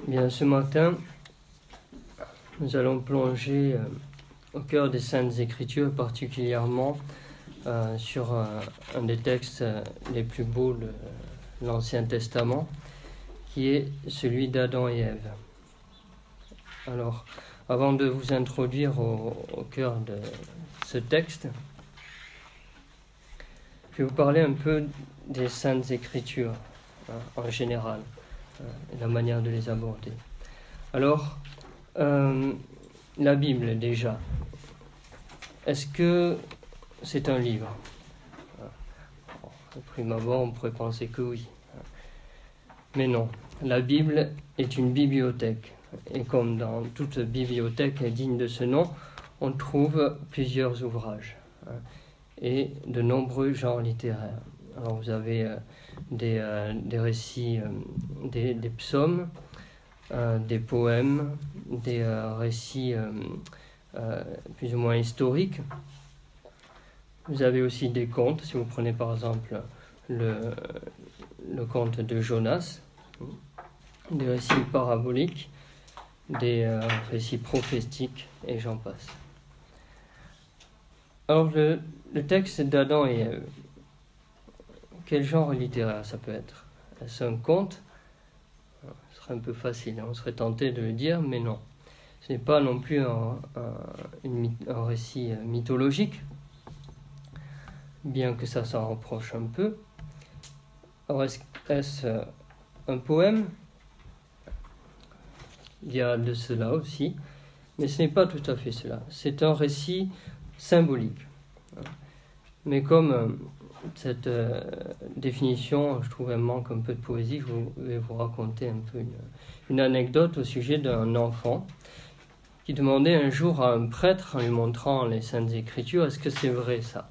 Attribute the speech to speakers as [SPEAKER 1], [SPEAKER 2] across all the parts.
[SPEAKER 1] Bien, ce matin, nous allons plonger au cœur des Saintes Écritures, particulièrement sur un des textes les plus beaux de l'Ancien Testament, qui est celui d'Adam et Ève. Alors, avant de vous introduire au cœur de ce texte, je vais vous parler un peu des Saintes Écritures en général, et la manière de les aborder. Alors, la Bible déjà, est-ce que c'est un livre ? Au prime abord, on pourrait penser que oui. Mais non, la Bible est une bibliothèque. Et comme dans toute bibliothèque digne de ce nom, on trouve plusieurs ouvrages et de nombreux genres littéraires. Alors vous avez des récits, des psaumes, des poèmes, des récits plus ou moins historiques. Vous avez aussi des contes, si vous prenez par exemple le conte de Jonas, des récits paraboliques, des récits prophétiques, et j'en passe. Alors le texte d'Adam et Ève, quel genre littéraire ça peut être ? Est-ce un conte ? Ce serait un peu facile, on serait tenté de le dire, mais non. Ce n'est pas non plus un récit mythologique, bien que ça s'en rapproche un peu. Alors est-ce un poème ? Il y a de cela aussi, mais ce n'est pas tout à fait cela. C'est un récit symbolique. Mais comme cette définition, je trouve, elle manque un peu de poésie, je vais vous raconter un peu une anecdote au sujet d'un enfant qui demandait un jour à un prêtre, en lui montrant les Saintes Écritures, est-ce que c'est vrai ça ?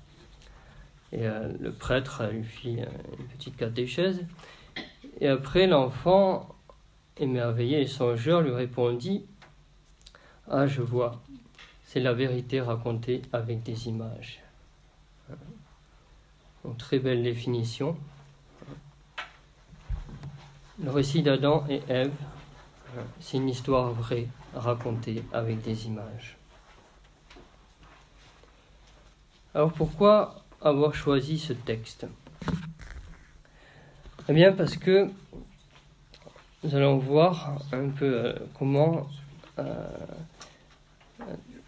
[SPEAKER 1] Et le prêtre lui fit une petite catéchèse. Et après, l'enfant, émerveillé et songeur, lui répondit « Ah, je vois, c'est la vérité racontée avec des images. » Donc, très belle définition. Le récit d'Adam et Ève, c'est une histoire vraie racontée avec des images. Alors pourquoi avoir choisi ce texte ? Eh bien parce que nous allons voir un peu comment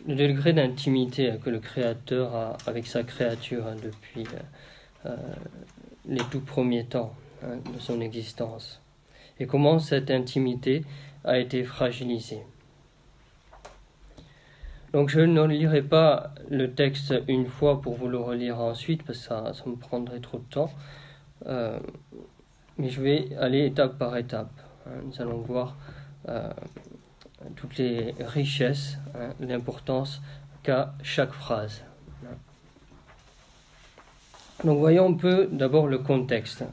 [SPEAKER 1] le degré d'intimité que le Créateur a avec sa créature depuis les tout premiers temps de son existence, et comment cette intimité a été fragilisée. Donc je ne lirai pas le texte une fois pour vous le relire ensuite, parce que ça me prendrait trop de temps, mais je vais aller étape par étape. Nous allons voir toutes les richesses, l'importance qu'a chaque phrase. Donc voyons un peu d'abord le contexte.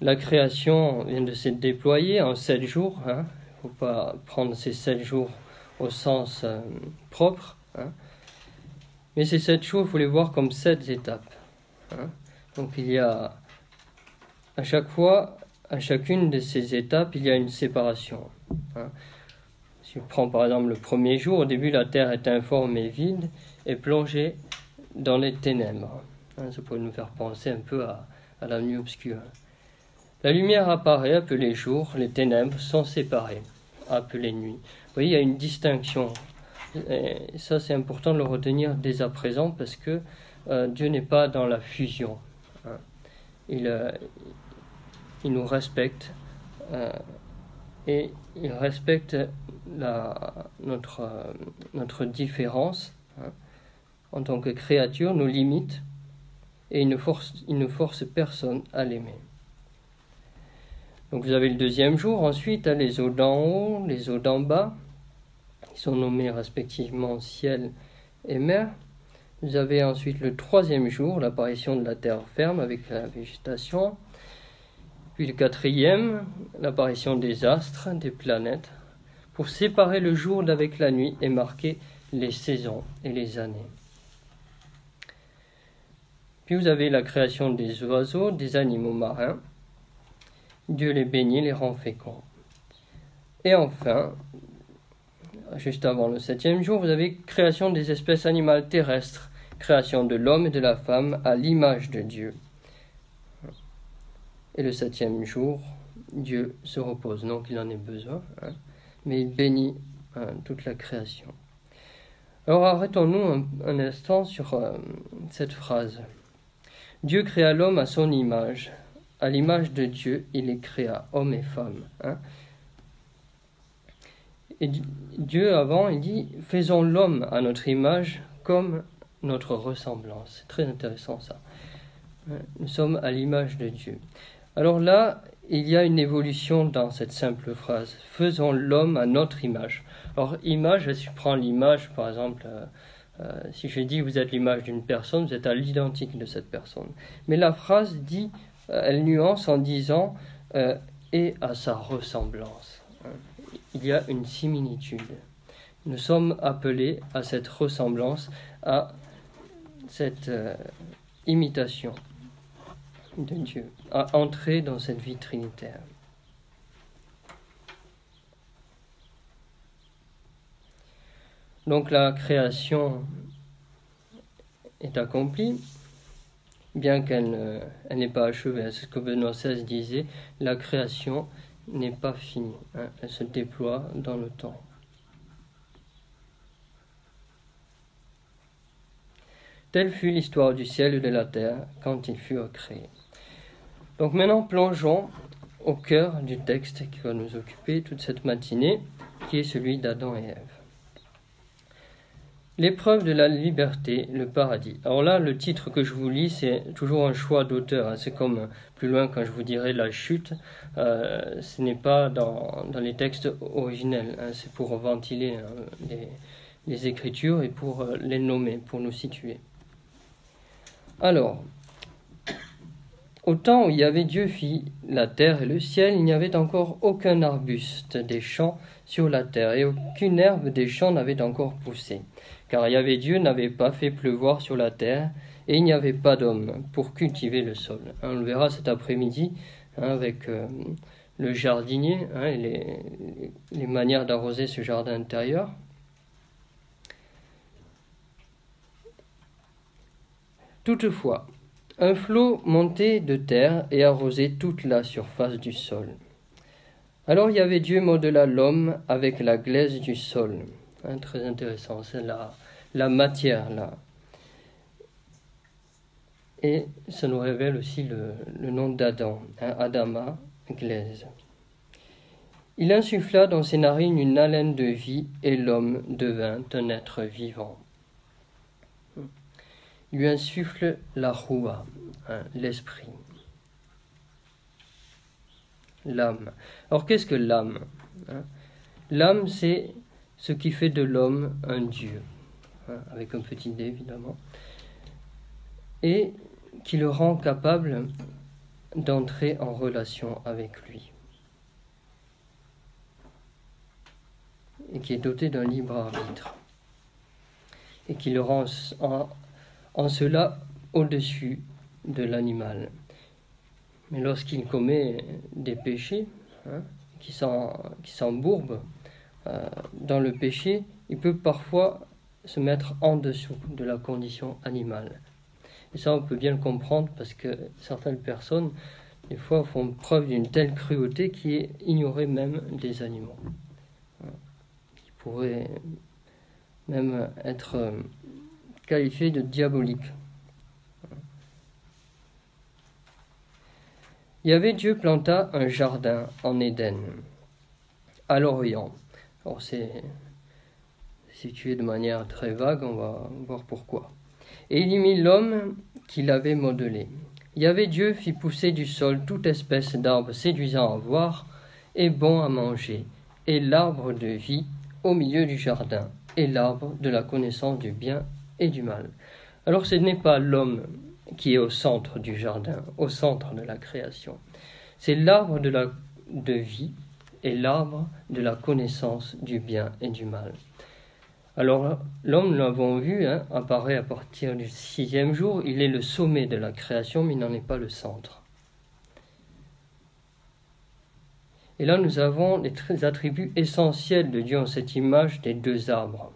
[SPEAKER 1] La création vient de se déployer en 7 jours. Il ne faut pas prendre ces 7 jours au sens propre. Mais ces 7 jours, il faut les voir comme 7 étapes. Donc il y a à chaque fois, à chacune de ces étapes, il y a une séparation. Si on prend par exemple le premier jour, au début la terre est informe et vide et plongée dans les ténèbres. Ça pourrait nous faire penser un peu à la nuit obscure. La lumière apparaît, appelée jour, les ténèbres sont séparées, appelées nuit. Vous voyez, il y a une distinction. Et ça, c'est important de le retenir dès à présent, parce que Dieu n'est pas dans la fusion. Il nous respecte, et il respecte notre différence en tant que créature, nos limites, et il ne force personne à l'aimer. Donc vous avez le deuxième jour, ensuite les eaux d'en haut, les eaux d'en bas, qui sont nommées respectivement ciel et mer. Vous avez ensuite le troisième jour, l'apparition de la terre ferme avec la végétation. Puis le quatrième, l'apparition des astres, des planètes, pour séparer le jour d'avec la nuit et marquer les saisons et les années. Puis vous avez la création des oiseaux, des animaux marins. Dieu les bénit, les rend féconds. Et enfin, juste avant le 7e jour, vous avez création des espèces animales terrestres, création de l'homme et de la femme à l'image de Dieu. Et le 7e jour, Dieu se repose, non qu'il en ait besoin, mais il bénit toute la création. Alors arrêtons-nous un instant sur cette phrase. Dieu créa l'homme à son image. À l'image de Dieu, il les créa, hommes et femmes. Et Dieu, avant, il dit « Faisons l'homme à notre image comme notre ressemblance ». C'est très intéressant ça. Nous sommes à l'image de Dieu. Alors là, il y a une évolution dans cette simple phrase. « Faisons l'homme à notre image ». Alors, image, si je prends l'image, par exemple, si je dis vous êtes l'image d'une personne, vous êtes à l'identique de cette personne. Mais la phrase dit, elle nuance en disant et à sa ressemblance. Il y a une similitude. Nous sommes appelés à cette ressemblance, à cette imitation de Dieu, à entrer dans cette vie trinitaire. Donc la création est accomplie, bien qu'elle n'est pas achevée. C'est ce que Benoît XVI disait, la création n'est pas finie, elle se déploie dans le temps. Telle fut l'histoire du ciel et de la terre quand ils furent créés. Donc maintenant plongeons au cœur du texte qui va nous occuper toute cette matinée, qui est celui d'Adam et Ève. L'épreuve de la liberté, le paradis. Alors là, le titre que je vous lis, c'est toujours un choix d'auteur. C'est comme plus loin quand je vous dirai la chute. Ce n'est pas dans les textes originels. C'est pour ventiler les écritures et pour les nommer, pour nous situer. Alors, au temps où Yahvé Dieu fit la terre et le ciel, il n'y avait encore aucun arbuste des champs sur la terre et aucune herbe des champs n'avait encore poussé. Car Yahvé Dieu n'avait pas fait pleuvoir sur la terre, et il n'y avait pas d'homme pour cultiver le sol. On le verra cet après-midi avec le jardinier et les manières d'arroser ce jardin intérieur. Toutefois, un flot montait de terre et arrosait toute la surface du sol. Alors Yahvé Dieu modela l'homme avec la glaise du sol. Très intéressant, c'est la matière là. Et ça nous révèle aussi le nom d'Adam, Adama, glaise. Il insuffla dans ses narines une haleine de vie et l'homme devint un être vivant. Il lui insuffle la roua, l'esprit. L'âme. Alors qu'est-ce que l'âme ? L'âme, c'est ce qui fait de l'homme un Dieu, avec un petit d évidemment, et qui le rend capable d'entrer en relation avec lui, et qui est doté d'un libre arbitre, et qui le rend en cela au-dessus de l'animal. Mais lorsqu'il commet des péchés, qui s'embourbe dans le péché, il peut parfois se mettre en dessous de la condition animale. Et ça, on peut bien le comprendre parce que certaines personnes, des fois, font preuve d'une telle cruauté qui est ignorée même des animaux, qui pourrait même être qualifié de diabolique. Yahvé Dieu planta un jardin en Éden, à l'Orient. Alors c'est situé de manière très vague, on va voir pourquoi. Et il y mit l'homme qu'il avait modelé. Yahvé Dieu fit pousser du sol toute espèce d'arbre séduisant à voir et bon à manger, et l'arbre de vie au milieu du jardin, et l'arbre de la connaissance du bien et du mal. Alors ce n'est pas l'homme qui est au centre du jardin, au centre de la création. C'est l'arbre de vie et l'arbre de la connaissance du bien et du mal. Alors l'homme, nous l'avons vu, apparaît à partir du 6e jour. Il est le sommet de la création, mais il n'en est pas le centre. Et là, nous avons les attributs essentiels de Dieu en cette image des deux arbres.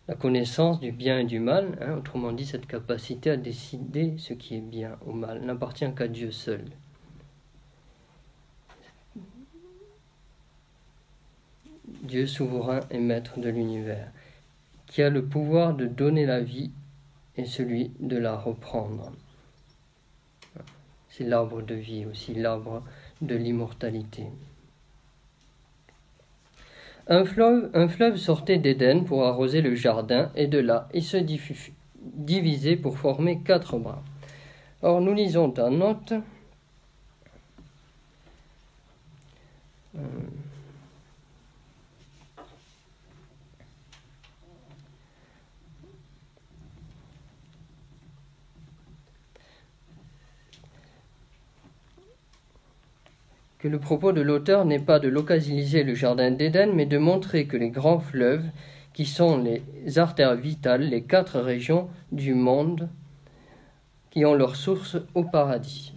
[SPEAKER 1] La connaissance du bien et du mal, autrement dit, cette capacité à décider ce qui est bien ou mal, n'appartient qu'à Dieu seul. Dieu souverain et maître de l'univers, qui a le pouvoir de donner la vie et celui de la reprendre. C'est l'arbre de vie aussi, l'arbre de l'immortalité. Un fleuve sortait d'Éden pour arroser le jardin, et de là il se divisait pour former 4 bras. Or nous lisons dans note que le propos de l'auteur n'est pas de localiser le jardin d'Éden, mais de montrer que les grands fleuves, qui sont les artères vitales, les 4 régions du monde, qui ont leur source au paradis.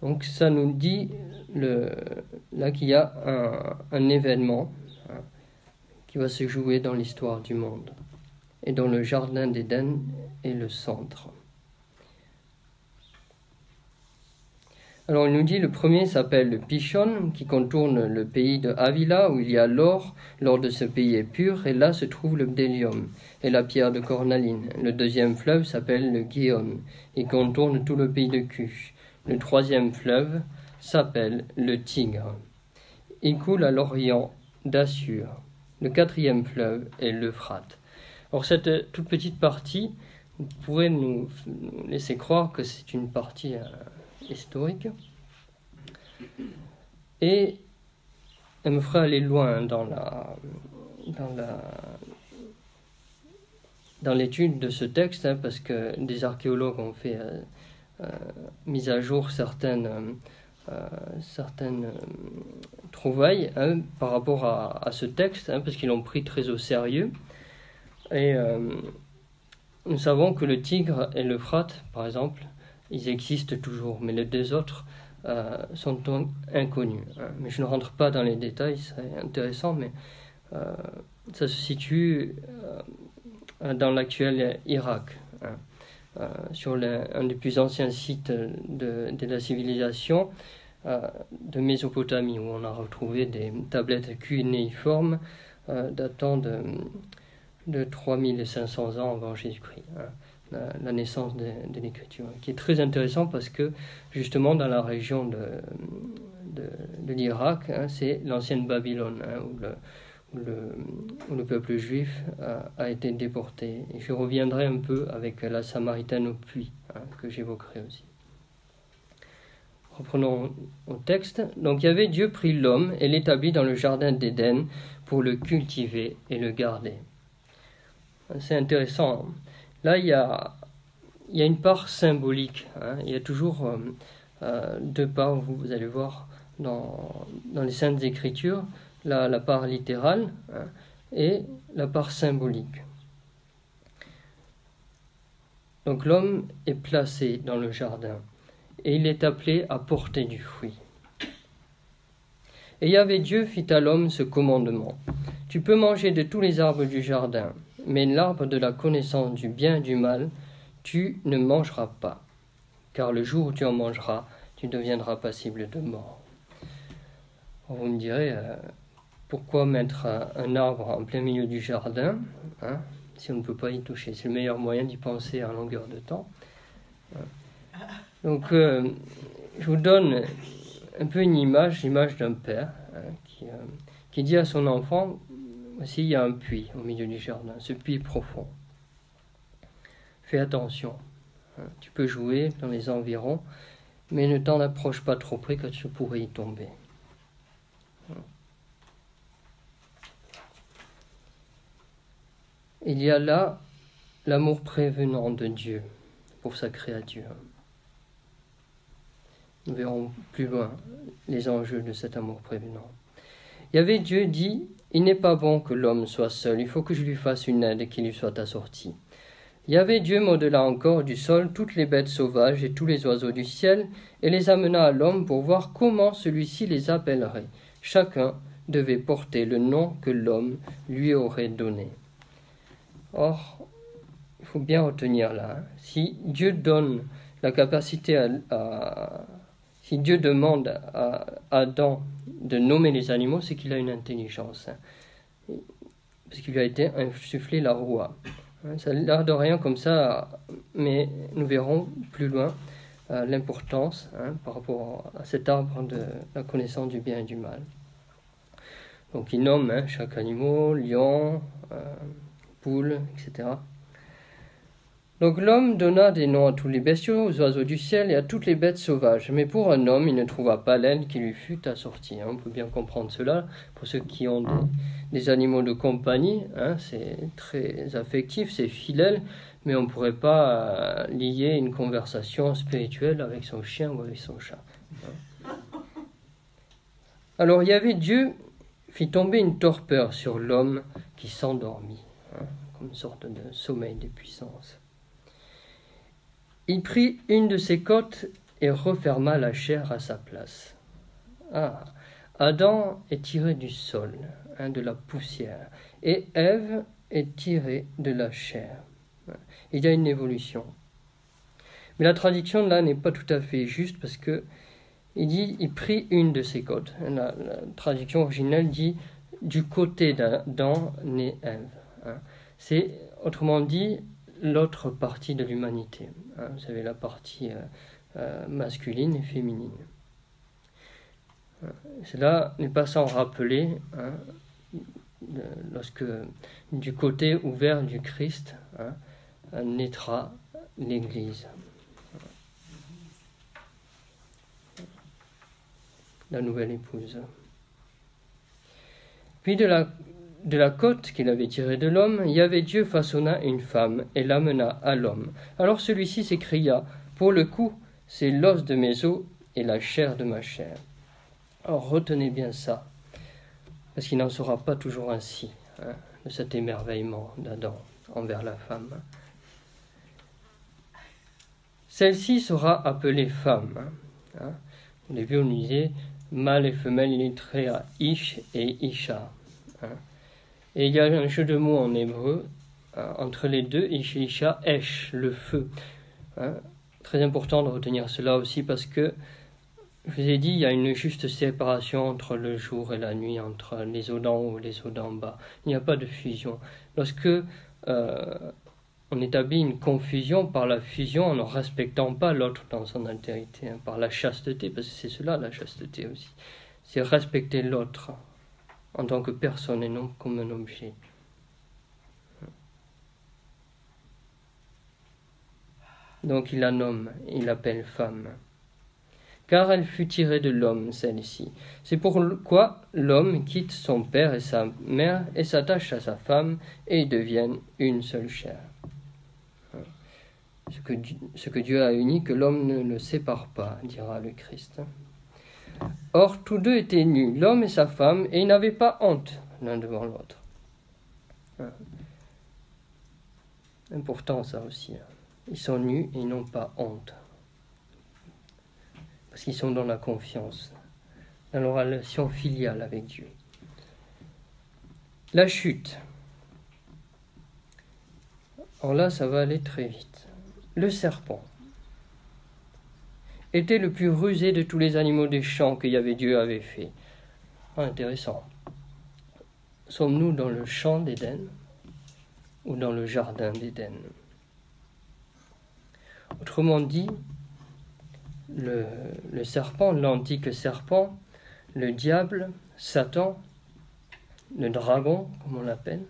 [SPEAKER 1] Donc ça nous dit là qu'il y a un événement qui va se jouer dans l'histoire du monde, et dont le jardin d'Éden est le centre. Alors il nous dit, le premier s'appelle le Pishon, qui contourne le pays de Havila, où il y a l'or de ce pays est pur, et là se trouve le bdellium et la pierre de cornaline. Le deuxième fleuve s'appelle le Gihon, et contourne tout le pays de Cush. Le troisième fleuve s'appelle le Tigre. Il coule à l'orient d'Assur. Le quatrième fleuve est l'Euphrate. Or cette toute petite partie pourrait nous laisser croire que c'est une partie historique, et elle me ferait aller loin dans l'étude de ce texte, parce que des archéologues ont fait mise à jour certaines trouvailles par rapport à ce texte, parce qu'ils l'ont pris très au sérieux. Et nous savons que le Tigre et l'Euphrate, par exemple, ils existent toujours, mais les deux autres sont inconnus. Mais je ne rentre pas dans les détails, c'est intéressant, mais ça se situe dans l'actuel Irak, sur un des plus anciens sites de la civilisation de Mésopotamie, où on a retrouvé des tablettes cunéiformes datant de 3500 ans avant Jésus-Christ. La naissance de l'écriture, qui est très intéressant parce que justement dans la région de l'Irak, c'est l'ancienne Babylone, où le peuple juif a été déporté. Et je reviendrai un peu avec la Samaritaine au puits, que j'évoquerai aussi. Reprenons au texte. Donc Yahvé Dieu prit l'homme et l'établit dans le jardin d'Éden pour le cultiver et le garder. C'est intéressant. Là, il y a une part symbolique. Il y a toujours 2 parts, vous allez voir, dans les Saintes Écritures, la part littérale et la part symbolique. Donc l'homme est placé dans le jardin et il est appelé à porter du fruit. Et Yahvé Dieu fit à l'homme ce commandement. Tu peux manger de tous les arbres du jardin, mais l'arbre de la connaissance du bien et du mal, tu ne mangeras pas, car le jour où tu en mangeras, tu deviendras passible de mort. Vous me direz, pourquoi mettre un arbre en plein milieu du jardin, si on ne peut pas y toucher? C'est le meilleur moyen d'y penser en longueur de temps. Donc, je vous donne un peu l'image d'un père qui dit à son enfant, voici, il y a un puits au milieu du jardin, ce puits est profond. Fais attention, tu peux jouer dans les environs, mais ne t'en approche pas trop près car tu pourrais y tomber. Il y a là l'amour prévenant de Dieu pour sa créature. Nous verrons plus loin les enjeux de cet amour prévenant. Yahvé Dieu dit, il n'est pas bon que l'homme soit seul, il faut que je lui fasse une aide qui lui soit assortie. Yahvé Dieu modela encore du sol toutes les bêtes sauvages et tous les oiseaux du ciel, et les amena à l'homme pour voir comment celui-ci les appellerait. Chacun devait porter le nom que l'homme lui aurait donné. Or, il faut bien retenir là, si Dieu donne la capacité si Dieu demande à Adam de nommer les animaux, c'est qu'il a une intelligence, parce qu'il lui a été insufflé la roua. Ça a l'air de rien comme ça, mais nous verrons plus loin l'importance par rapport à cet arbre de la connaissance du bien et du mal. Donc il nomme chaque animal, lion, poule, etc. Donc l'homme donna des noms à tous les bestiaux, aux oiseaux du ciel et à toutes les bêtes sauvages. Mais pour un homme, il ne trouva pas l'aile qui lui fut assortie. On peut bien comprendre cela. Pour ceux qui ont des animaux de compagnie, c'est très affectif, c'est fidèle, mais on ne pourrait pas lier une conversation spirituelle avec son chien ou avec son chat. Alors il y avait Dieu fit tomber une torpeur sur l'homme qui s'endormit, comme une sorte de sommeil des puissances. Il prit une de ses côtes et referma la chair à sa place. Adam est tiré du sol, de la poussière, et Ève est tirée de la chair. Il y a une évolution. Mais la traduction là n'est pas tout à fait juste parce que il prit une de ses côtes. La traduction originale dit du côté d'Adam naît Ève. C'est autrement dit l'autre partie de l'humanité. Vous savez, la partie masculine et féminine. Cela n'est pas sans rappeler lorsque du côté ouvert du Christ naîtra l'Église. La nouvelle épouse. Puis de la côte qu'il avait tirée de l'homme, Yahvé Dieu façonna une femme et l'amena à l'homme. Alors celui-ci s'écria, pour le coup, c'est l'os de mes os et la chair de ma chair. Alors retenez bien ça, parce qu'il n'en sera pas toujours ainsi, de cet émerveillement d'Adam envers la femme. Celle-ci sera appelée femme. Au début, on disait mâle et femelle illettrés à Ish et Isha. Et il y a un jeu de mots en hébreu entre les deux, Ish et Isha, Esh, le feu. Très important de retenir cela aussi parce que, je vous ai dit, il y a une juste séparation entre le jour et la nuit, entre les eaux d'en haut et les eaux d'en bas. Il n'y a pas de fusion. Lorsque on établit une confusion par la fusion en ne respectant pas l'autre dans son altérité, par la chasteté, parce que c'est cela la chasteté aussi. C'est respecter l'autre en tant que personne et non comme un objet. Donc il la nomme, il l'appelle femme. Car elle fut tirée de l'homme, celle-ci. C'est pourquoi l'homme quitte son père et sa mère et s'attache à sa femme et ils deviennent une seule chair. Ce que Dieu a uni, que l'homme ne le sépare pas, dira le Christ. Or, tous deux étaient nus, l'homme et sa femme, et ils n'avaient pas honte l'un devant l'autre. Important ça aussi. Ils sont nus et ils n'ont pas honte. Parce qu'ils sont dans la confiance, dans leur relation filiale avec Dieu. La chute. Alors là, ça va aller très vite. Le serpent était le plus rusé de tous les animaux des champs que Yahvé Dieu avait fait. Intéressant. Sommes-nous dans le champ d'Éden ou dans le jardin d'Éden? Autrement dit, le serpent, l'antique serpent, le diable, Satan, le dragon, comme on l'appelle,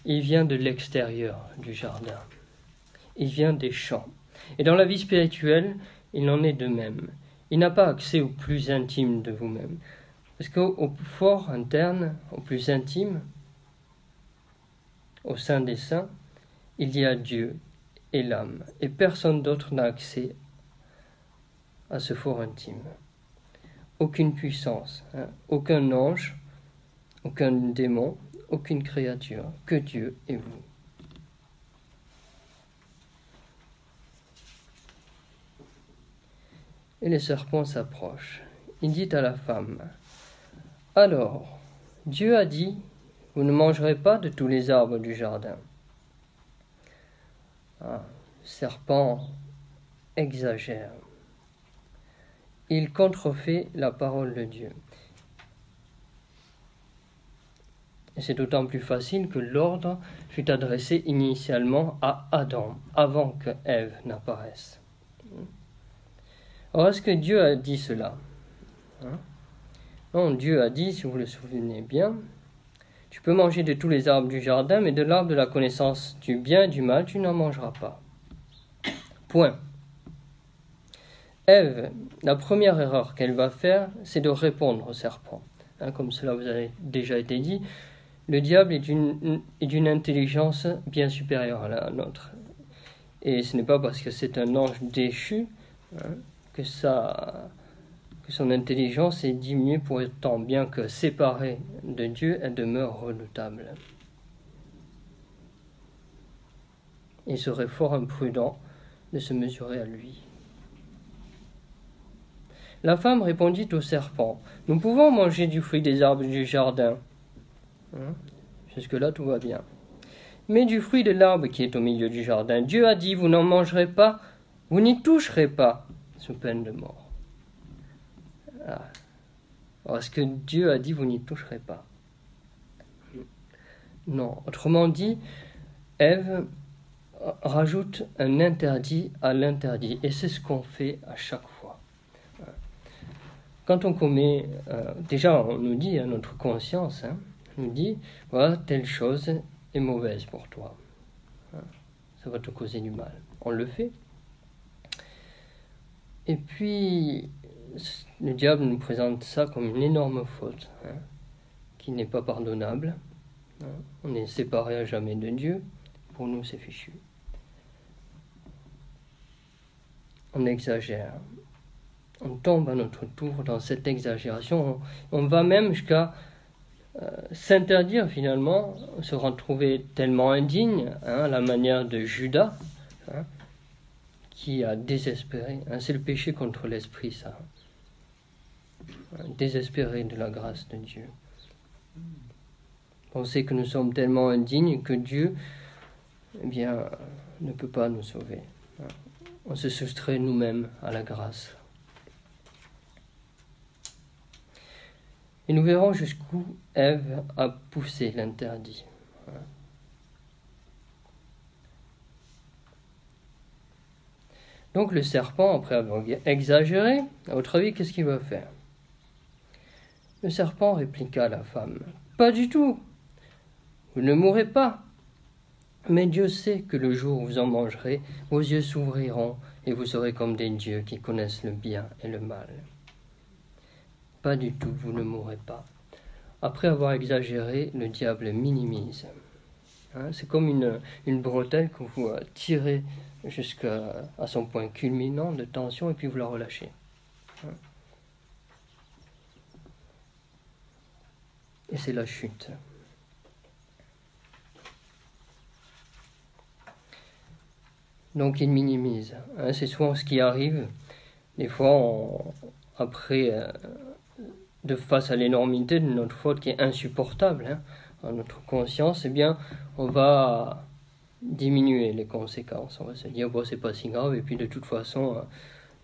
[SPEAKER 1] il vient de l'extérieur du jardin. Il vient des champs. Et dans la vie spirituelle, il en est de même. Il n'a pas accès au plus intime de vous-même. Parce qu'au fort interne, au plus intime, au sein des saints, il y a Dieu et l'âme. Et personne d'autre n'a accès à ce fort intime. Aucune puissance, aucun ange, aucun démon, aucune créature, que Dieu et vous. Et le serpent s'approche. Il dit à la femme, « Alors, Dieu a dit, vous ne mangerez pas de tous les arbres du jardin. » Le serpent exagère. Il contrefait la parole de Dieu. Et c'est d'autant plus facile que l'ordre fut adressé initialement à Adam, avant que Ève n'apparaisse. Alors, est-ce que Dieu a dit cela? Non, Dieu a dit, si vous le souvenez bien, « Tu peux manger de tous les arbres du jardin, mais de l'arbre de la connaissance du bien et du mal, tu n'en mangeras pas. » Point. Ève, la première erreur qu'elle va faire, c'est de répondre au serpent. Comme cela vous a déjà été dit, le diable est d'une intelligence bien supérieure à la nôtre. Et ce n'est pas parce que c'est un ange déchu que son intelligence est diminuée pour autant, bien que séparée de Dieu, elle demeure redoutable. Il serait fort imprudent de se mesurer à lui. La femme répondit au serpent, « Nous pouvons manger du fruit des arbres du jardin. » Jusque-là, tout va bien. Mais du fruit de l'arbre qui est au milieu du jardin, Dieu a dit, « Vous n'en mangerez pas, vous n'y toucherez pas, sous peine de mort. » Alors, est-ce que Dieu a dit, « Vous n'y toucherez pas » ? Non. Autrement dit, Ève rajoute un interdit à l'interdit. Et c'est ce qu'on fait à chaque fois. Quand on commet, déjà on nous dit, notre conscience nous dit, voilà, telle chose est mauvaise pour toi. Ça va te causer du mal. On le fait. Et puis, le diable nous présente ça comme une énorme faute, qui n'est pas pardonnable. On est séparé à jamais de Dieu. Pour nous, c'est fichu. On exagère. On tombe à notre tour dans cette exagération. On va même jusqu'à s'interdire finalement, se retrouver tellement indigne, à la manière de Judas, qui a désespéré. C'est le péché contre l'esprit, ça. Désespéré de la grâce de Dieu. Penser que nous sommes tellement indignes que Dieu, ne peut pas nous sauver. On se soustrait nous-mêmes à la grâce. Et nous verrons jusqu'où Ève a poussé l'interdit. Donc le serpent, après avoir exagéré, à votre avis, qu'est-ce qu'il va faire? Le serpent répliqua à la femme, « Pas du tout, vous ne mourrez pas. Mais Dieu sait que le jour où vous en mangerez, vos yeux s'ouvriront et vous serez comme des dieux qui connaissent le bien et le mal. » Pas du tout, vous ne mourrez pas. Après avoir exagéré, le diable minimise. C'est comme une bretelle que vous tirez jusqu'à son point culminant de tension et puis vous la relâchez. Et c'est la chute. Donc il minimise. C'est souvent ce qui arrive. Des fois, face à l'énormité de notre faute qui est insupportable, à notre conscience, on va diminuer les conséquences. On va se dire, bon, c'est pas si grave, et puis de toute façon,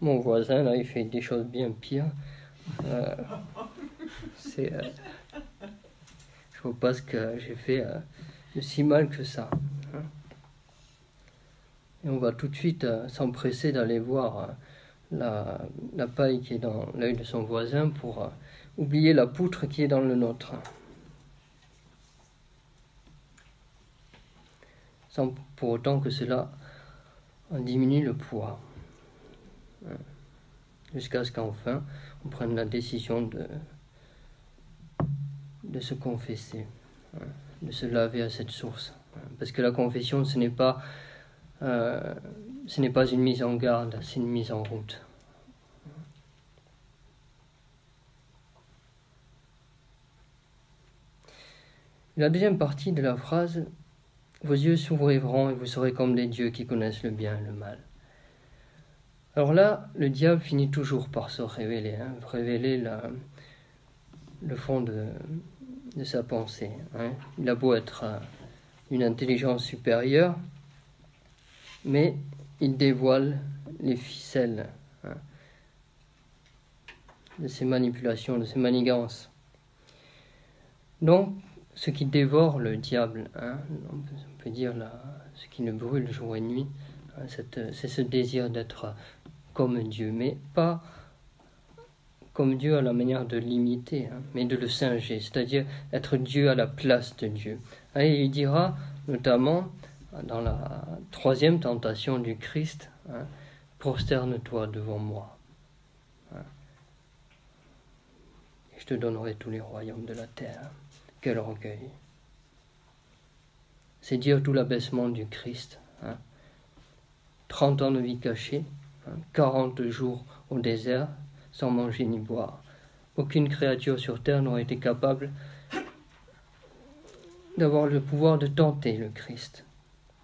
[SPEAKER 1] mon voisin, là, il fait des choses bien pires. Je vois pas ce que j'ai fait de si mal que ça. Et on va tout de suite s'empresser d'aller voir la paille qui est dans l'œil de son voisin pour oublier la poutre qui est dans le nôtre. Sans pour autant que cela en diminue le poids. Jusqu'à ce qu'enfin on prenne la décision de se confesser, de se laver à cette source. Parce que la confession, ce n'est pas une mise en garde, c'est une mise en route. La deuxième partie de la phrase, « Vos yeux s'ouvriront et vous serez comme des dieux qui connaissent le bien et le mal ». Alors là, le diable finit toujours par se révéler, révéler le fond de sa pensée. Il a beau être une intelligence supérieure, mais il dévoile les ficelles de ses manipulations, de ses manigances. Donc, ce qui dévore le diable, on peut dire ce qui le brûle jour et nuit, c'est ce désir d'être comme Dieu, mais pas comme Dieu à la manière de l'imiter, mais de le singer, c'est-à-dire être Dieu à la place de Dieu. Et il dira notamment dans la 3e tentation du Christ, prosterne-toi devant moi. Et je te donnerai tous les royaumes de la terre. Quel orgueil! C'est dire tout l'abaissement du Christ. 30 ans de vie cachée, 40 jours au désert, sans manger ni boire. Aucune créature sur terre n'aurait été capable d'avoir le pouvoir de tenter le Christ.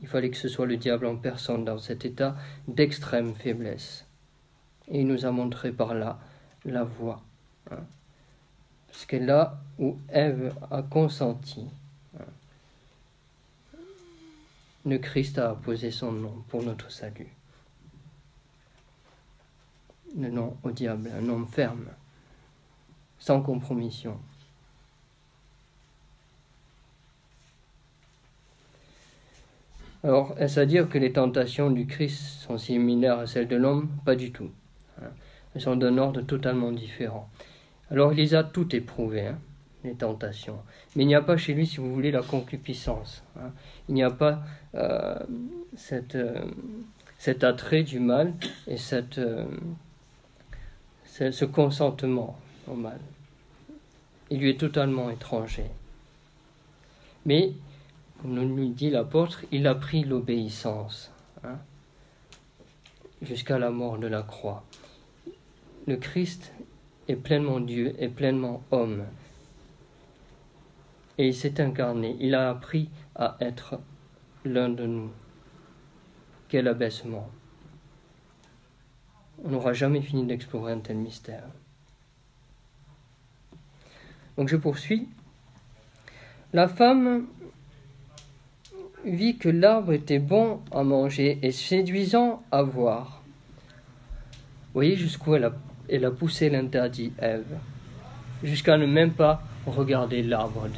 [SPEAKER 1] Il fallait que ce soit le diable en personne dans cet état d'extrême faiblesse. Et il nous a montré par là la voie. Parce que là où Ève a consenti, le Christ a posé son nom pour notre salut. Le nom au diable, un nom ferme, sans compromission. Alors, est-ce à dire que les tentations du Christ sont similaires à celles de l'homme? Pas du tout. Elles sont d'un ordre totalement différent. Alors, il les a toutes éprouvées, les tentations. Mais il n'y a pas chez lui, si vous voulez, la concupiscence. Il n'y a pas cet attrait du mal et ce consentement au mal. Il lui est totalement étranger. Mais, comme nous dit l'apôtre, il a pris l'obéissance jusqu'à la mort de la croix. Le Christ est pleinement Dieu et pleinement homme. Et il s'est incarné. Il a appris à être l'un de nous. Quel abaissement! On n'aura jamais fini d'explorer un tel mystère. Donc je poursuis. La femme vit que l'arbre était bon à manger et séduisant à voir. Vous voyez jusqu'où elle a poussé l'interdit, Ève, jusqu'à ne même pas regarder l'arbre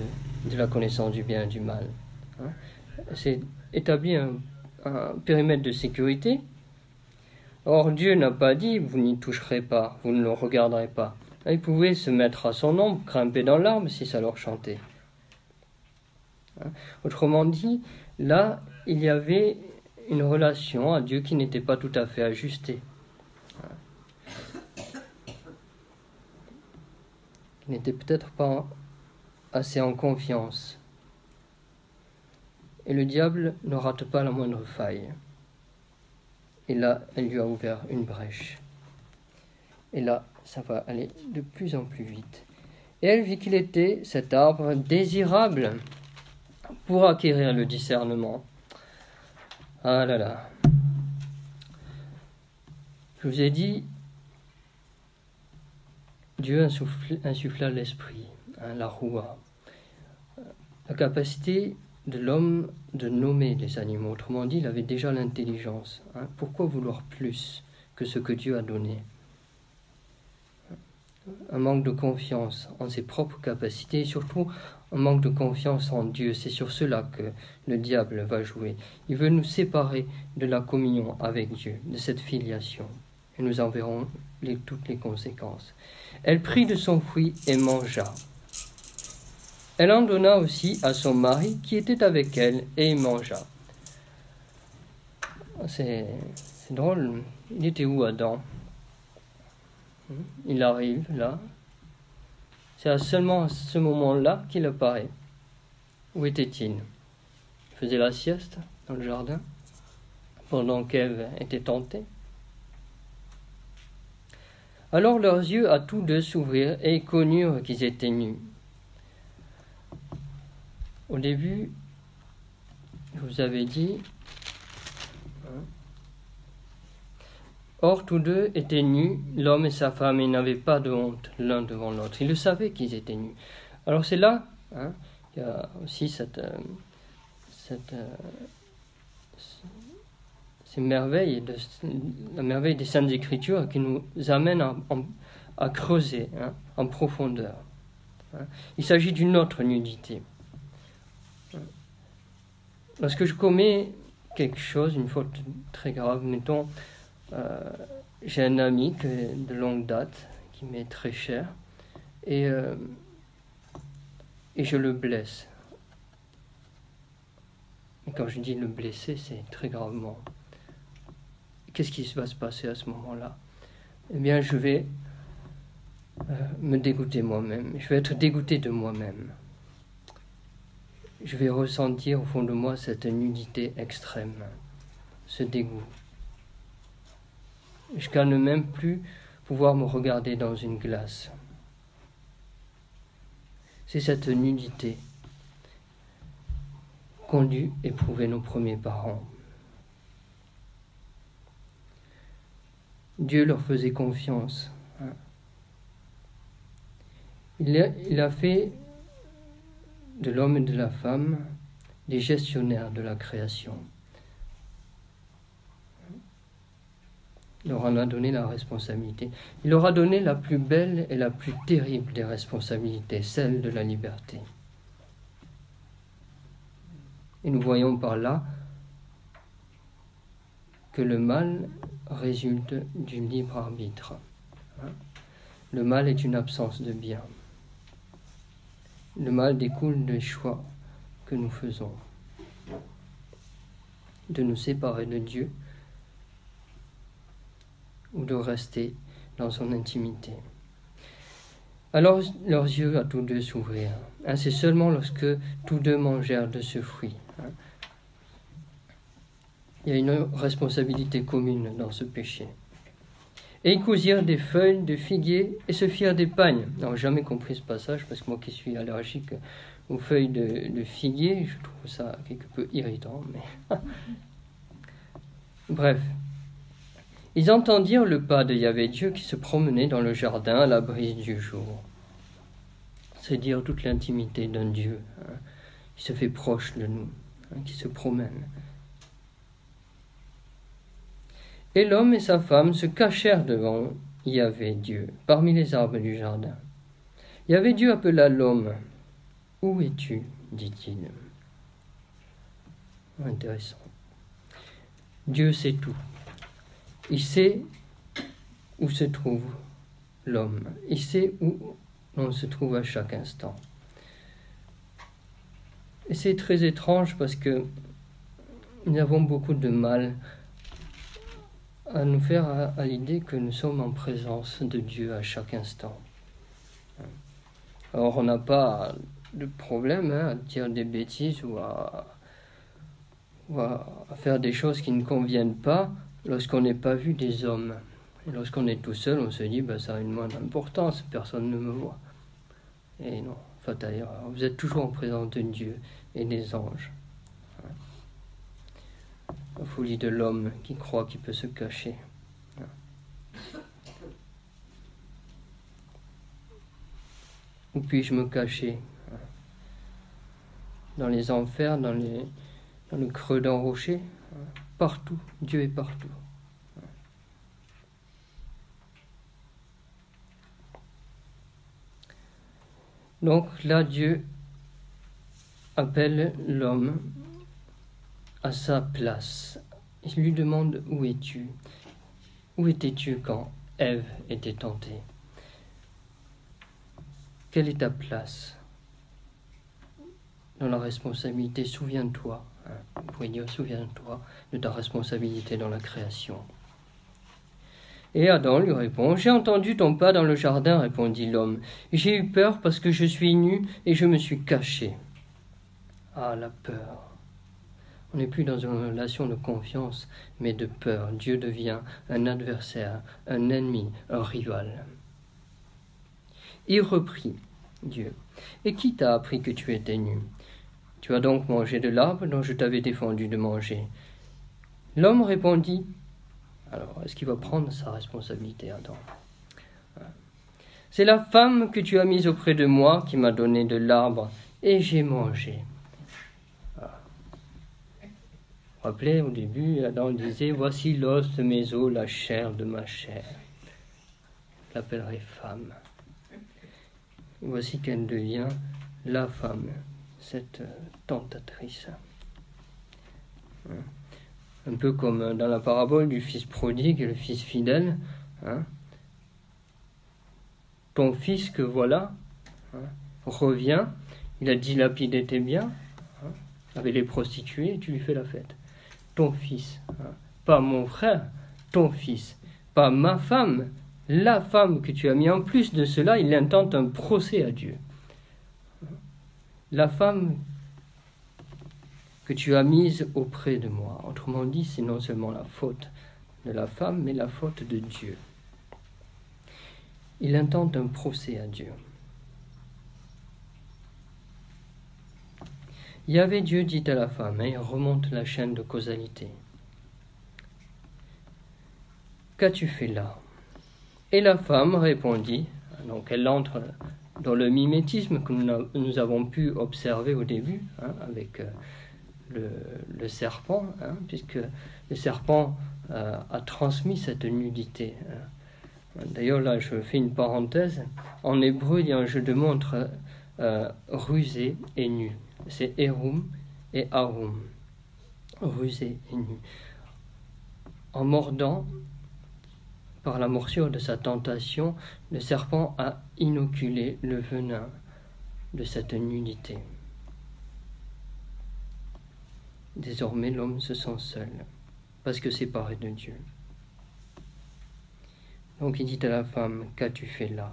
[SPEAKER 1] de la connaissance du bien et du mal. C'est établi un périmètre de sécurité. Or, Dieu n'a pas dit « vous n'y toucherez pas, vous ne le regarderez pas ». Ils pouvaient se mettre à son ombre, grimper dans l'arbre si ça leur chantait. Autrement dit, là, il y avait une relation à Dieu qui n'était pas tout à fait ajustée. Qui n'était peut-être pas assez en confiance. Et le diable ne rate pas la moindre faille. Et là, elle lui a ouvert une brèche. Et là, ça va aller de plus en plus vite. Et elle vit qu'il était, cet arbre, désirable pour acquérir le discernement. Ah là là. Je vous ai dit, Dieu insuffla l'esprit, la roua, la capacité de l'homme de nommer les animaux. Autrement dit, il avait déjà l'intelligence. Pourquoi vouloir plus que ce que Dieu a donné? Un manque de confiance en ses propres capacités et surtout un manque de confiance en Dieu. C'est sur cela que le diable va jouer. Il veut nous séparer de la communion avec Dieu, de cette filiation. Et nous en verrons toutes les conséquences. Elle prit de son fruit et mangea. Elle en donna aussi à son mari qui était avec elle et il mangea. C'est drôle. Il était où Adam? Il arrive là. C'est seulement à ce moment-là qu'il apparaît. Où était-il? Il faisait la sieste dans le jardin pendant qu'Ève était tentée. Alors leurs yeux à tous deux s'ouvrirent et ils connurent qu'ils étaient nus. Au début, je vous avais dit, Or, tous deux étaient nus, l'homme et sa femme, et n'avaient pas de honte l'un devant l'autre. Ils le savaient qu'ils étaient nus. Alors c'est là, il y a aussi ces merveilles, la merveille des Saintes Écritures qui nous amène à creuser en profondeur. Il s'agit d'une autre nudité. Lorsque je commets quelque chose, une faute très grave, mettons, j'ai un ami de longue date qui m'est très cher et je le blesse. Et quand je dis le blesser, c'est très gravement. Qu'est-ce qui va se passer à ce moment-là? Eh bien, je vais me dégoûter moi-même. Je vais être dégoûté de moi-même. Je vais ressentir au fond de moi cette nudité extrême, ce dégoût. Jusqu'à ne même plus pouvoir me regarder dans une glace. C'est cette nudité qu'ont dû éprouver nos premiers parents. Dieu leur faisait confiance. Il a fait de l'homme et de la femme des gestionnaires de la création. Il leur en a donné la responsabilité. Il leur a donné la plus belle et la plus terrible des responsabilités, celle de la liberté. Et nous voyons par là que le mal résulte du libre arbitre. Le mal est une absence de bien. Le mal découle des choix que nous faisons, de nous séparer de Dieu ou de rester dans son intimité. Alors leurs yeux à tous deux s'ouvrirent. C'est seulement lorsque tous deux mangèrent de ce fruit. Il y a une responsabilité commune dans ce péché. Et ils cousirent des feuilles de figuier et se firent des pagnes. Alors, j'ai jamais compris ce passage parce que moi qui suis allergique aux feuilles de figuier, je trouve ça quelque peu irritant. Mais bref. Ils entendirent le pas de Yahvé Dieu qui se promenait dans le jardin à la brise du jour. C'est dire toute l'intimité d'un Dieu qui se fait proche de nous, qui se promène. Et l'homme et sa femme se cachèrent devant Yahvé Dieu, parmi les arbres du jardin. Yahvé Dieu appela l'homme. « Où es-tu » dit-il. Intéressant. Dieu sait tout. Il sait où se trouve l'homme. Il sait où on se trouve à chaque instant. Et c'est très étrange parce que nous avons beaucoup de mal à nous faire à l'idée que nous sommes en présence de Dieu à chaque instant. Alors on n'a pas de problème à dire des bêtises ou à faire des choses qui ne conviennent pas lorsqu'on n'est pas vu des hommes. Et lorsqu'on est tout seul, on se dit ça a une moindre importance, personne ne me voit. Et non, d'ailleurs, vous êtes toujours en présence de Dieu et des anges. La folie de l'homme qui croit qu'il peut se cacher. Où puis-je me cacher? Dans les enfers, dans le creux d'un rocher? Partout, Dieu est partout. Donc là, Dieu appelle l'homme à sa place. Il lui demande « Où es-tu » ? Où étais-tu quand Ève était tentée ? Quelle est ta place dans la responsabilité? Souviens-toi, vous pouvez dire souviens-toi de ta responsabilité dans la création. Et Adam lui répond, « J'ai entendu ton pas dans le jardin, répondit l'homme. J'ai eu peur parce que je suis nu et je me suis caché. » Ah, la peur. On n'est plus dans une relation de confiance, mais de peur. Dieu devient un adversaire, un ennemi, un rival. Il reprit, Dieu, « Et qui t'a appris que tu étais nu? Tu as donc mangé de l'arbre dont je t'avais défendu de manger. » L'homme répondit, « Alors, est-ce qu'il va prendre sa responsabilité, Adam? C'est la femme que tu as mise auprès de moi qui m'a donné de l'arbre et j'ai mangé. Voilà. Vous vous rappelez, au début, Adam disait, voici l'os de mes os, la chair de ma chair. Je l'appellerai femme. Et voici qu'elle devient la femme, cette tentatrice. Un peu comme dans la parabole du fils prodigue et le fils fidèle. Ton fils que voilà revient, il a dilapidé tes biens, avec les prostituées, et tu lui fais la fête. Ton fils, pas mon frère, ton fils, pas ma femme, la femme que tu as mis. En plus de cela, il intente un procès à Dieu. La femme que tu as mise auprès de moi. Autrement dit, c'est non seulement la faute de la femme, mais la faute de Dieu. Il intente un procès à Dieu. Yahvé Dieu dit à la femme, et il remonte la chaîne de causalité. Qu'as-tu fait là? Et la femme répondit, donc elle entre dans le mimétisme que nous avons pu observer au début, avec le serpent, puisque le serpent a transmis cette nudité. D'ailleurs, là, je fais une parenthèse. En hébreu, il y a un jeu de mots entre rusé et nu. C'est Erum et Arum. Rusé et nu. En mordant, par la morsure de sa tentation, le serpent a inoculé le venin de cette nudité. Désormais, l'homme se sent seul, parce que séparé de Dieu. Donc il dit à la femme, qu'as-tu fait là?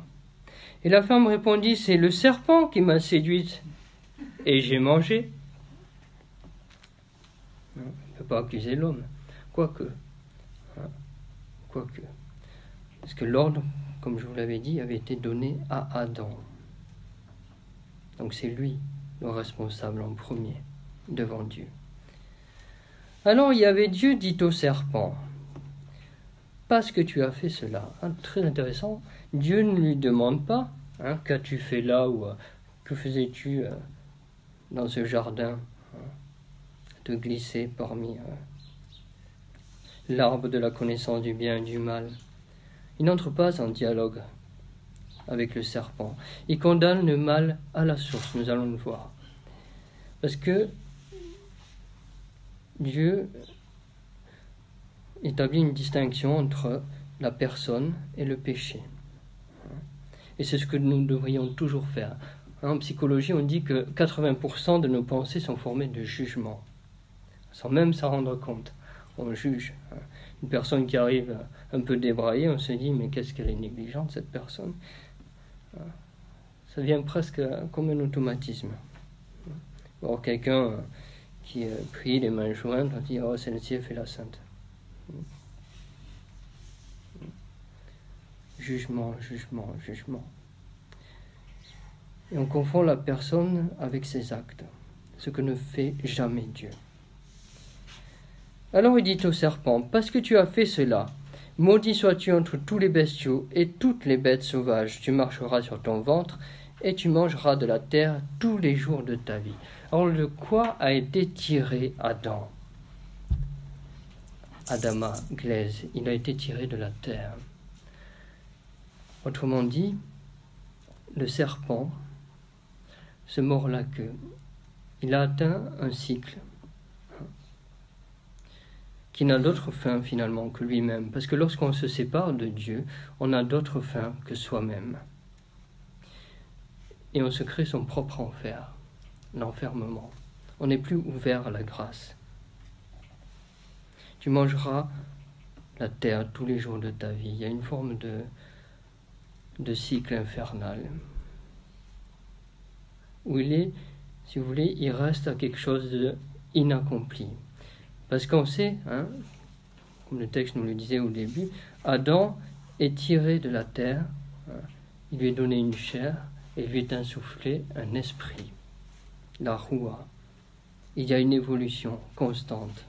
[SPEAKER 1] Et la femme répondit, c'est le serpent qui m'a séduite, et j'ai mangé. On ne peut pas accuser l'homme, quoique. Parce que l'ordre, comme je vous l'avais dit, avait été donné à Adam. Donc c'est lui le responsable en premier, devant Dieu. Alors Yahvé Dieu dit au serpent, parce que tu as fait cela. Très intéressant, Dieu ne lui demande pas, qu'as-tu fait là, ou que faisais-tu dans ce jardin, te glisser parmi l'arbre de la connaissance du bien et du mal. Il n'entre pas en dialogue avec le serpent. Il condamne le mal à la source, nous allons le voir. Parce que Dieu établit une distinction entre la personne et le péché. Et c'est ce que nous devrions toujours faire. En psychologie, on dit que 80% de nos pensées sont formées de jugements, sans même s'en rendre compte. On juge. Une personne qui arrive un peu débraillée, on se dit, mais qu'est-ce qu'elle est négligente, cette personne. Ça vient presque comme un automatisme. Alors quelqu'un qui prie les mains jointes, on dit, oh, celle-ci fait la sainte. Jugement. Et on confond la personne avec ses actes, ce que ne fait jamais Dieu. Alors il dit au serpent, parce que tu as fait cela, maudit sois-tu entre tous les bestiaux et toutes les bêtes sauvages, tu marcheras sur ton ventre et tu mangeras de la terre tous les jours de ta vie. Alors de quoi a été tiré Adam? Adama, glaise, il a été tiré de la terre. Autrement dit, le serpent se mord la queue. Il a atteint un cycle qui n'a d'autre fin finalement que lui-même. Parce que lorsqu'on se sépare de Dieu, on n'a d'autre fin que soi-même. Et on se crée son propre enfer, l'enfermement. On n'est plus ouvert à la grâce. Tu mangeras la terre tous les jours de ta vie. Il y a une forme de cycle infernal. Où il est, si vous voulez, il reste à quelque chose d'inaccompli. Parce qu'on sait, comme le texte nous le disait au début, Adam est tiré de la terre, il lui est donné une chair et il lui est insufflé un esprit, la roua. Il y a une évolution constante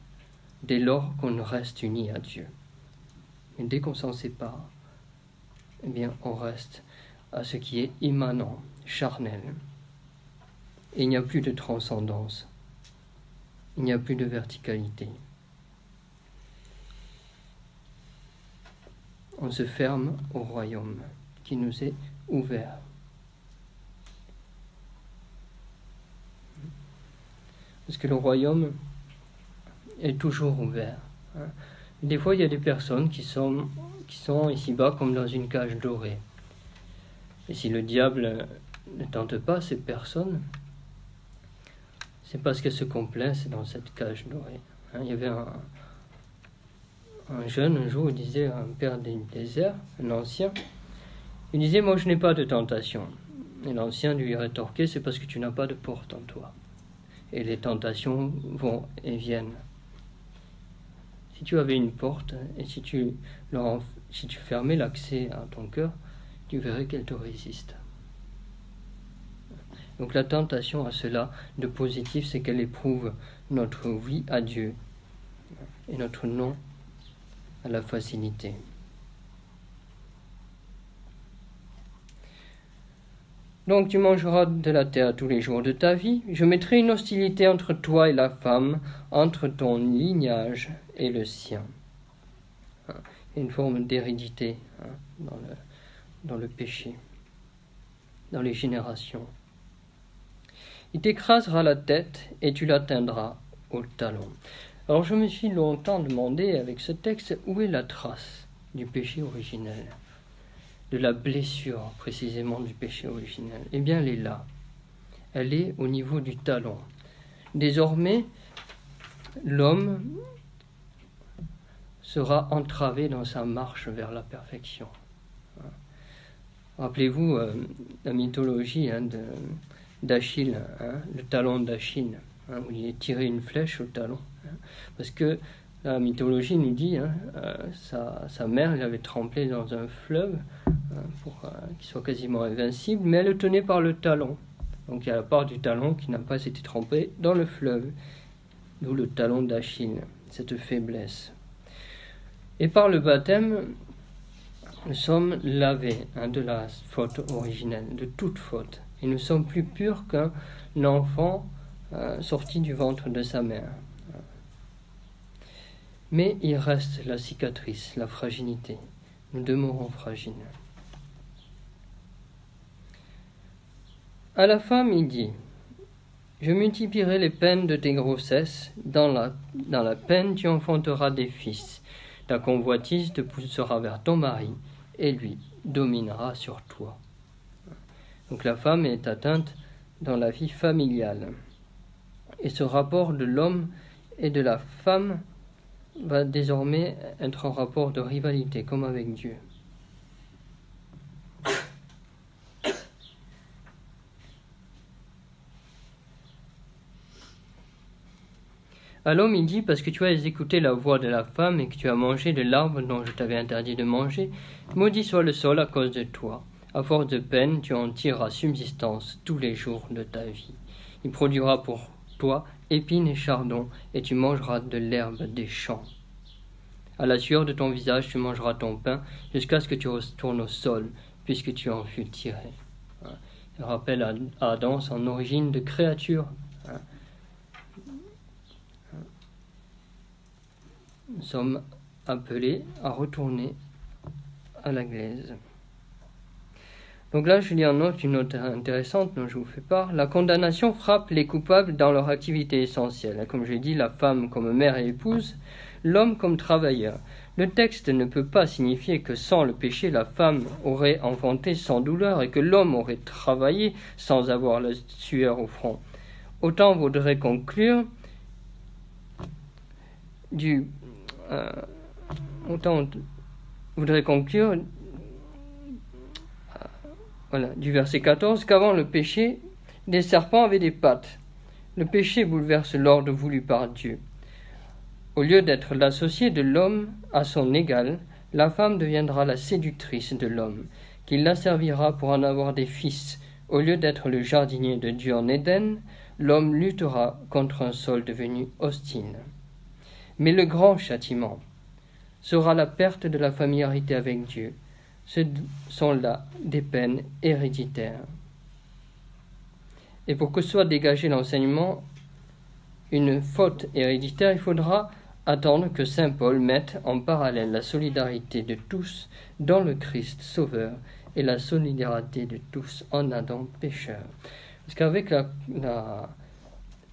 [SPEAKER 1] dès lors qu'on reste uni à Dieu. Et dès qu'on s'en sépare, eh bien, on reste à ce qui est immanent, charnel. Et il n'y a plus de transcendance. Il n'y a plus de verticalité. On se ferme au royaume qui nous est ouvert. Parce que le royaume est toujours ouvert. Des fois, il y a des personnes qui sont ici-bas comme dans une cage dorée. Et si le diable ne tente pas ces personnes, c'est parce qu'elles se complaisent dans cette cage dorée. Il y avait un jeune, un jour, il disait à un père du désert, un ancien, il disait, moi je n'ai pas de tentation. Et l'ancien lui rétorquait, c'est parce que tu n'as pas de porte en toi. Et les tentations vont et viennent. Si tu avais une porte, et si tu fermais l'accès à ton cœur, tu verrais qu'elle te résiste. Donc la tentation à cela de positif, c'est qu'elle éprouve notre oui à Dieu et notre non à la facilité. Donc tu mangeras de la terre tous les jours de ta vie. Je mettrai une hostilité entre toi et la femme, entre ton lignage et le sien. Il y a une forme d'hérédité dans le péché, dans les générations. Il t'écrasera la tête et tu l'atteindras au talon. Alors je me suis longtemps demandé avec ce texte où est la trace du péché originel, de la blessure précisément du péché originel. Eh bien elle est là, elle est au niveau du talon. Désormais, l'homme sera entravé dans sa marche vers la perfection. Rappelez-vous la mythologie d'Achille, le talon d'Achille, où il est tiré une flèche au talon. Parce que la mythologie nous dit, sa mère l'avait trempé dans un fleuve pour qu'il soit quasiment invincible, mais elle le tenait par le talon. Donc il y a la part du talon qui n'a pas été trempée dans le fleuve, d'où le talon d'Achille, cette faiblesse. Et par le baptême, nous sommes lavés de la faute originelle, de toute faute. Et nous sommes plus purs qu'un enfant sorti du ventre de sa mère. Mais il reste la cicatrice, la fragilité. Nous demeurons fragiles. À la femme, il dit, « Je multiplierai les peines de tes grossesses. Dans la peine, tu enfanteras des fils. Ta convoitise te poussera vers ton mari, et lui dominera sur toi. » Donc la femme est atteinte dans la vie familiale. Et ce rapport de l'homme et de la femme va désormais être un rapport de rivalité, comme avec Dieu. À l'homme, il dit, parce que tu as écouté la voix de la femme et que tu as mangé de l'arbre dont je t'avais interdit de manger, maudit soit le sol à cause de toi. À force de peine, tu en tireras subsistance tous les jours de ta vie. Il produira pour toi épines et chardons, et tu mangeras de l'herbe des champs. À la sueur de ton visage, tu mangeras ton pain, jusqu'à ce que tu retournes au sol, puisque tu en fus tiré. Il rappelle à Adam son origine de créature. Nous sommes appelés à retourner à la glaise. Donc là, je lis en note une note intéressante dont je vous fais part. La condamnation frappe les coupables dans leur activité essentielle. Comme j'ai dit, la femme comme mère et épouse, l'homme comme travailleur. Le texte ne peut pas signifier que sans le péché, la femme aurait enfanté sans douleur et que l'homme aurait travaillé sans avoir la sueur au front. Autant vaudrait conclure du verset 14 qu'avant le péché, des serpents avaient des pattes. Le péché bouleverse l'ordre voulu par Dieu. Au lieu d'être l'associé de l'homme à son égal, la femme deviendra la séductrice de l'homme, qui l'asservira pour en avoir des fils. Au lieu d'être le jardinier de Dieu en Éden, l'homme luttera contre un sol devenu hostile. Mais le grand châtiment sera la perte de la familiarité avec Dieu. Ce sont là des peines héréditaires. Et pour que soit dégagé l'enseignement, une faute héréditaire, il faudra attendre que saint Paul mette en parallèle la solidarité de tous dans le Christ Sauveur et la solidarité de tous en Adam pécheur. Parce qu'avec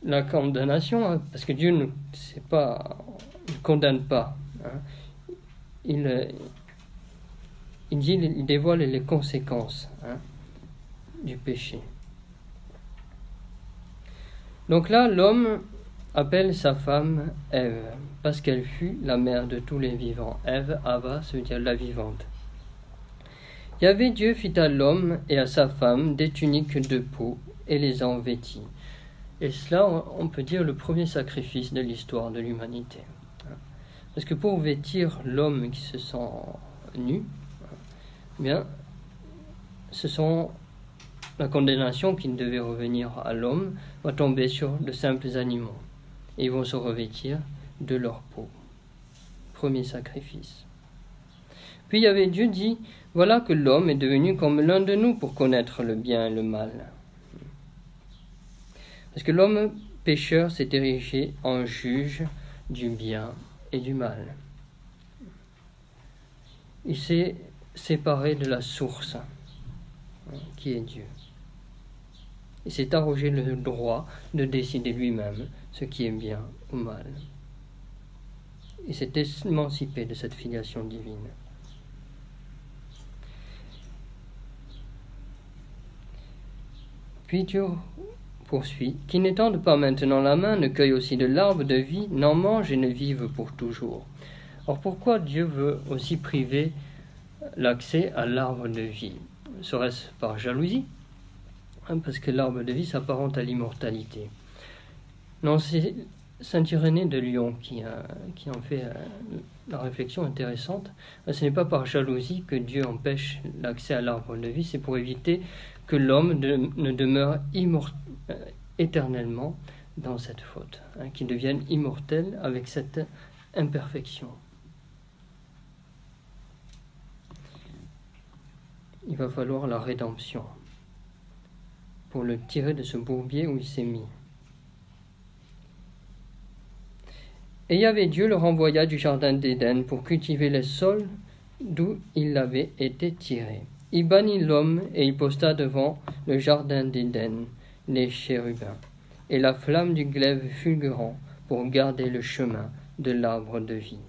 [SPEAKER 1] la condamnation, hein, parce que Dieu ne condamne pas, hein, il dévoile les conséquences, hein, du péché. Donc là, l'homme appelle sa femme Ève, parce qu'elle fut la mère de tous les vivants. Ève, Ava, ça veut dire la vivante. Yahvé Dieu fit à l'homme et à sa femme des tuniques de peau et les en vêtit. Et cela, on peut dire, le premier sacrifice de l'histoire de l'humanité. Parce que pour vêtir l'homme qui se sent nu, bien, ce sont la condamnation qui devait revenir à l'homme va tomber sur de simples animaux. Et ils vont se revêtir de leur peau. Premier sacrifice. Puis Yahvé Dieu dit, voilà que l'homme est devenu comme l'un de nous pour connaître le bien et le mal. Parce que l'homme pécheur s'est érigé en juge du bien et du mal. Il s'est séparé de la source, qui est Dieu. Il s'est arrogé le droit de décider lui-même ce qui est bien ou mal. Il s'est émancipé de cette filiation divine. Puis Dieu poursuit, qui n'étende pas maintenant la main, ne cueille aussi de l'arbre de vie, n'en mange et ne vive pour toujours. Or pourquoi Dieu veut aussi priver l'accès à l'arbre de vie? Serait-ce par jalousie? Parce que l'arbre de vie s'apparente à l'immortalité. Non, c'est saint Irénée de Lyon qui en fait la réflexion intéressante. Ce n'est pas par jalousie que Dieu empêche l'accès à l'arbre de vie, c'est pour éviter que l'homme ne demeure éternellement dans cette faute, qu'il devienne immortel avec cette imperfection. Il va falloir la rédemption pour le tirer de ce bourbier où il s'est mis. Et Yahvé Dieu le renvoya du jardin d'Éden pour cultiver les sols d'où il avait été tiré. Il bannit l'homme et il posta devant le jardin d'Éden les chérubins et la flamme du glaive fulgurant pour garder le chemin de l'arbre de vie.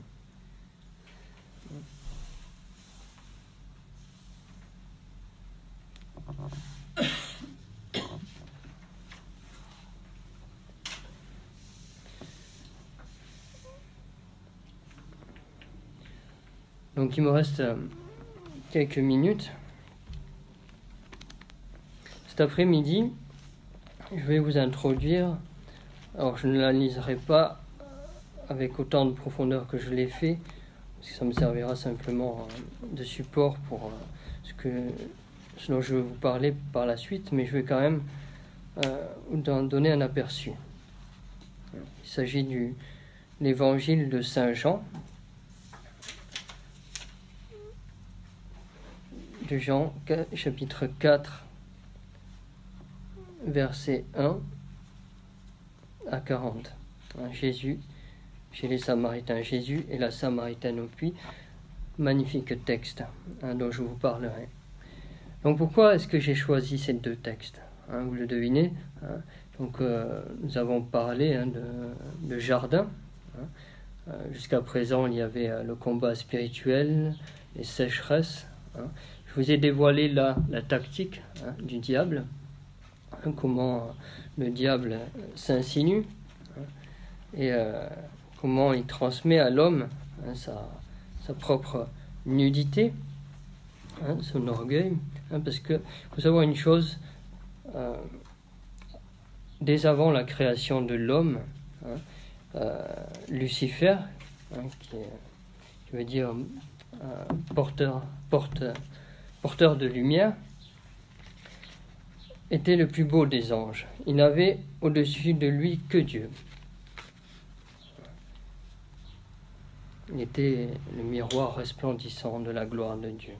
[SPEAKER 1] Donc il me reste quelques minutes. Cet après-midi, je vais vous introduire, alors je ne l'analyserai pas avec autant de profondeur que je l'ai fait, parce que ça me servira simplement de support pour ce dont je vais vous parler par la suite, mais je vais quand même vous en donner un aperçu. Il s'agit de l'évangile de Saint Jean, de Jean chapitre 4, versets 1 à 40. Jésus chez les Samaritains. Jésus et la Samaritaine au puits. Magnifique texte dont je vous parlerai. Donc pourquoi est-ce que j'ai choisi ces deux textes, vous le devinez. Donc nous avons parlé de jardin. Jusqu'à présent, il y avait le combat spirituel, les sécheresses. Je vous ai dévoilé la tactique du diable, comment le diable s'insinue et comment il transmet à l'homme sa propre nudité, son orgueil, parce que faut savoir une chose, dès avant la création de l'homme, Lucifer, qui veut dire porteur de lumière, était le plus beau des anges. Il n'avait au-dessus de lui que Dieu. Il était le miroir resplendissant de la gloire de Dieu.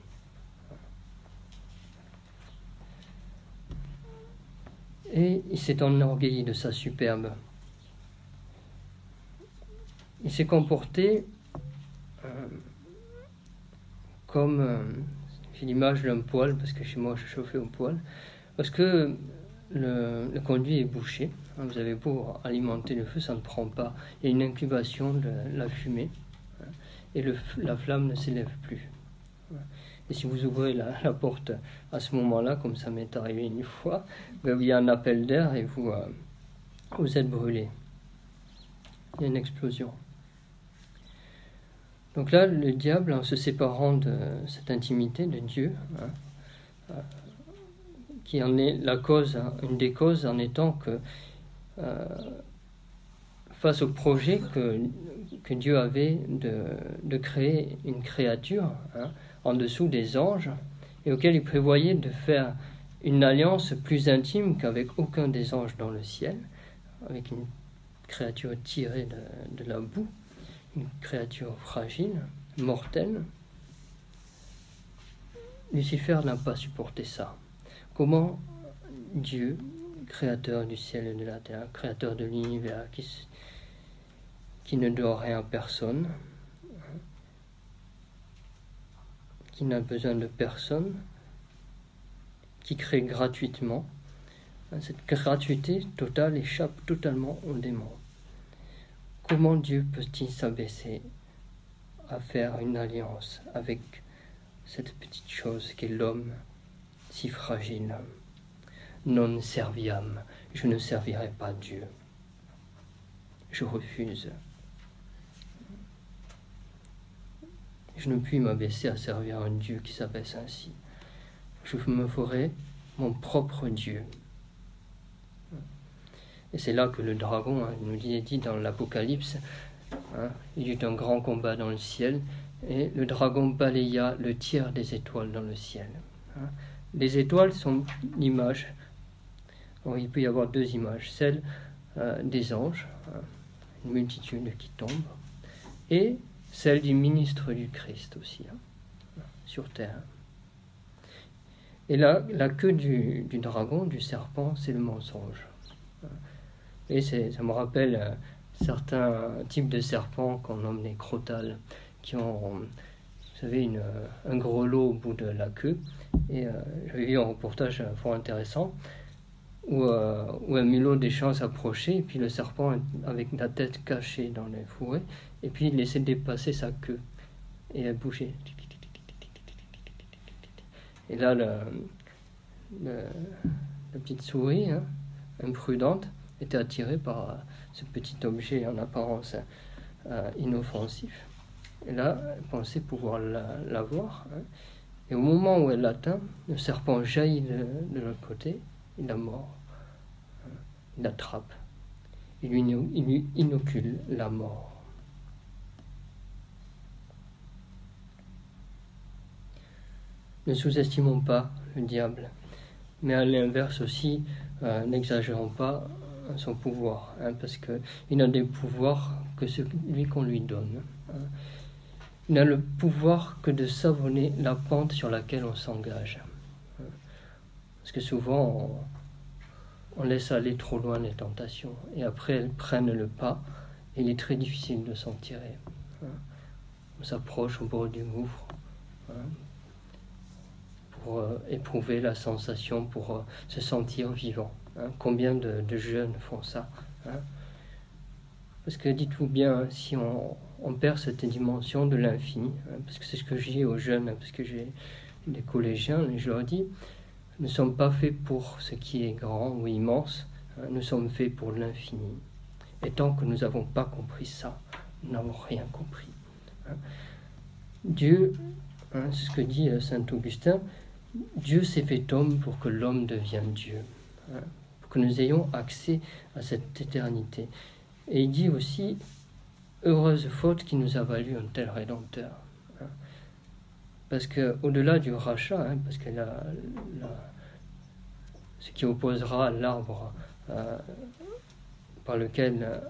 [SPEAKER 1] Et il s'est enorgueilli de sa superbe. Il s'est comporté comme, j'ai l'image d'un poêle, parce que chez moi je chauffais au poêle, parce que le conduit est bouché. Vous avez beau alimenter le feu, ça ne prend pas. Il y a une incubation de la fumée, et la flamme ne s'élève plus. Et si vous ouvrez la porte à ce moment-là, comme ça m'est arrivé une fois, il y a un appel d'air et vous êtes brûlé. Il y a une explosion. Donc là, le diable, en se séparant de cette intimité de Dieu, qui en est la cause, une des causes en étant que face au projet que Dieu avait de créer une créature en dessous des anges, et auquel il prévoyait de faire une alliance plus intime qu'avec aucun des anges dans le ciel, avec une créature tirée de la boue, une créature fragile, mortelle. Lucifer n'a pas supporté ça. Comment Dieu, créateur du ciel et de la terre, créateur de l'univers, qui ne doit rien à personne, qui n'a besoin de personne, qui crée gratuitement, cette gratuité totale échappe totalement au démon. Comment Dieu peut-il s'abaisser à faire une alliance avec cette petite chose qu'est l'homme si fragile? Non serviam, je ne servirai pas Dieu. Je refuse. Je ne puis m'abaisser à servir un Dieu qui s'abaisse ainsi. Je me ferai mon propre Dieu. Et c'est là que le dragon, nous est dit dans l'Apocalypse, il y eut un grand combat dans le ciel, et le dragon balaya le tiers des étoiles dans le ciel. Les étoiles sont l'image, il peut y avoir deux images, celle des anges, une multitude qui tombe, et celle du ministre du Christ aussi, sur terre. Et là, la queue du dragon, du serpent, c'est le mensonge. Et ça me rappelle certains types de serpents qu'on nomme les crotales, qui ont, vous savez, un grelot au bout de la queue. Et j'avais vu un reportage fort intéressant où un mulot des champs s'approchait, et puis le serpent, avec la tête cachée dans les fourrés, et puis il laissait dépasser sa queue, et elle bougeait. Et là, la petite souris, imprudente, était attirée par ce petit objet en apparence inoffensif. Et là, elle pensait pouvoir l'avoir. Et au moment où elle l'atteint, le serpent jaillit de l'autre côté, il la mord, il l'attrape, il lui inocule la mort. Ne sous-estimons pas le diable, mais à l'inverse aussi, n'exagérons pas son pouvoir, parce qu'il n'a des pouvoirs que celui qu'on lui donne. Il n'a le pouvoir que de savonner la pente sur laquelle on s'engage. Parce que souvent, on laisse aller trop loin les tentations, et après elles prennent le pas, et il est très difficile de s'en tirer. On s'approche au bord du gouffre, pour éprouver la sensation, pour se sentir vivant. Combien de jeunes font ça, Parce que dites-vous bien, si on perd cette dimension de l'infini, parce que c'est ce que je dis aux jeunes, parce que j'ai des collégiens, et je leur dis, nous ne sommes pas faits pour ce qui est grand ou immense, nous sommes faits pour l'infini. Et tant que nous n'avons pas compris ça, nous n'avons rien compris. Dieu, c'est ce que dit saint Augustin, Dieu s'est fait homme pour que l'homme devienne Dieu, pour que nous ayons accès à cette éternité. Et il dit aussi, heureuse faute qui nous a valu un tel Rédempteur. Parce que au-delà du rachat, parce que ce qui opposera l'arbre par lequel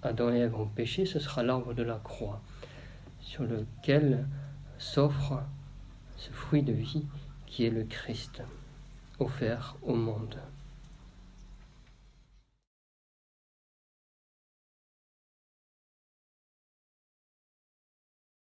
[SPEAKER 1] Adam et Ève ont péché, ce sera l'arbre de la croix. sur lequel s'offre ce fruit de vie qui est le Christ offert au monde.